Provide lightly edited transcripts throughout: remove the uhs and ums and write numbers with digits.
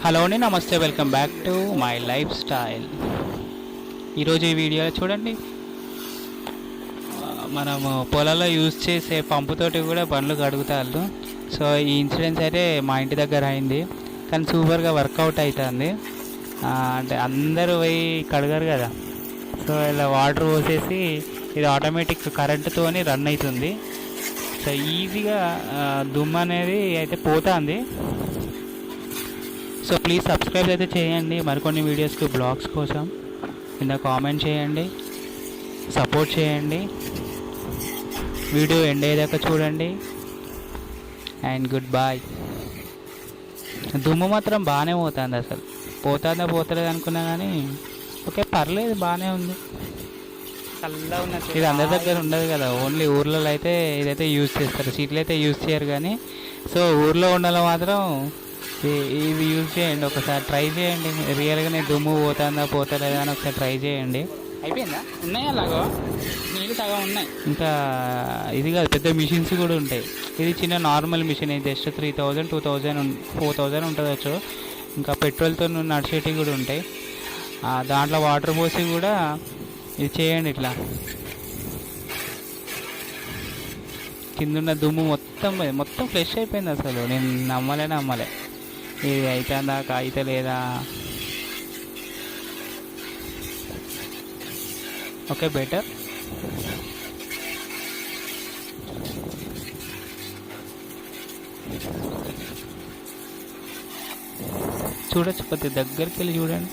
Hello అండి, నమస్తే, welcome back to my life style. ఈరోజు ఈ వీడియోలో చూడండి, మనము పొలాల్లో యూజ్ చేసే పంపుతోటి కూడా బండ్లు కడుగుతారు. సో ఈ ఇన్సిడెంట్స్ అయితే మా ఇంటి దగ్గర అయింది, కానీ సూపర్గా వర్కౌట్ అవుతుంది. అంటే అందరూ పోయి కడగరు కదా, సో ఇలా వాటర్ పోసేసి ఇది ఆటోమేటిక్ కరెంటుతోని రన్ అవుతుంది. సో ఈజీగా దుమ్ము అనేది అయితే పోతుంది. సో ప్లీజ్ సబ్స్క్రైబ్ అయితే చేయండి మరికొన్ని వీడియోస్కి, బ్లాగ్స్ కోసం. కింద కామెంట్ చేయండి, సపోర్ట్ చేయండి, వీడియో ఎండ్ అయ్యేదాకా చూడండి. And good bye. దుమ్ము మాత్రం బాగానే పోతుంది, అసలు పోతలేదు అనుకున్నా కానీ ఓకే పర్లేదు, బాగానే ఉంది. చల్లగా ఉన్నది. ఇది అందరి దగ్గర ఉండదు కదా, ఓన్లీ ఊర్లలో అయితే ఇదైతే యూజ్ చేస్తారు, సిటీలో అయితే యూజ్ చేయరు. కానీ సో ఊర్లో ఉండాలి మాత్రం ఇది యూజ్ చేయండి, ఒకసారి ట్రై చేయండి. రియల్గానే దుమ్ము పోతలేదా అని ఒకసారి ట్రై చేయండి. అయిపోయిందా? ఉన్నాయి అలాగో, నీళ్ళు సగం ఉన్నాయి. ఇంకా ఇది కాదు, పెద్ద మిషన్స్ కూడా ఉంటాయి. ఇది చిన్న నార్మల్ మిషన్, ఇది జస్ట్ 3000, 2000, 4000 ఉంటుందచ్చు. ఇంకా పెట్రోల్తో నడిచేటివి కూడా ఉంటాయి. దాంట్లో వాటర్ పోసి కూడా ఇది చేయండి. ఇట్లా కిందున్న దుమ్ము మొత్తం ఫ్రెష్ అయిపోయింది. అసలు నేను నమ్మలే ఇది అవుతుందా అయితే లేదా. Okay better. చూడొచ్చు, కొద్ది దగ్గరికి వెళ్ళి చూడండి.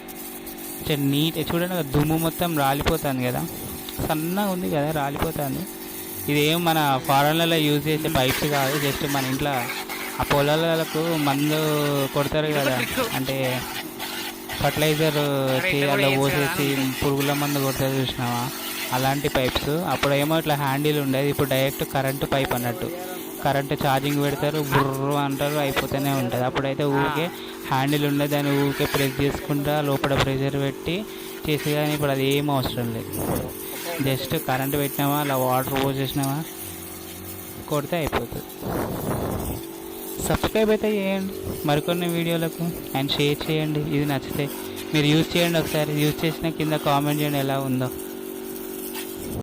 నీట్ చూడండి, దుమ్ము మొత్తం రాలిపోతుంది కదా, సన్నగా ఉంది కదా, రాలిపోతుంది. ఇదేం మన ఫారెన్లలో యూజ్ చేసే పైప్స్ కాదు, జస్ట్ మన ఇంట్లో ఆ పొలాలకు మందు కొడతారు కదా, అంటే ఫర్టిలైజర్ అలా పోసేసి పురుగుల మందు కొడతారు చూసినావా, అలాంటి పైప్స్. అప్పుడేమో ఇట్లా హ్యాండిల్ ఉండేది, ఇప్పుడు డైరెక్ట్ కరెంటు పైప్ అన్నట్టు. కరెంటు ఛార్జింగ్ పెడతారు, బుర్రు అంటారు, అయిపోతూనే ఉంటుంది. అప్పుడైతే ఊరికే హ్యాండిల్ ఉండేది, దాన్ని ఊరికే ప్రెస్ చేసుకుంటా లోపల ప్రెషర్ పెట్టి చేసే. కానీ ఇప్పుడు అది ఏం అవసరం లేదు, జస్ట్ కరెంటు పెట్టినామా, అలా వాటర్ పోసేసినామా, కొడితే అయిపోతుంది. సబ్స్క్రైబ్ అయితే చేయండి మరికొన్ని వీడియోలకు, అండ్ షేర్ చేయండి. ఇది నచ్చితే మీరు యూజ్ చేయండి, ఒకసారి యూజ్ చేసిన కింద కామెంట్ చేయండి ఎలా ఉందో.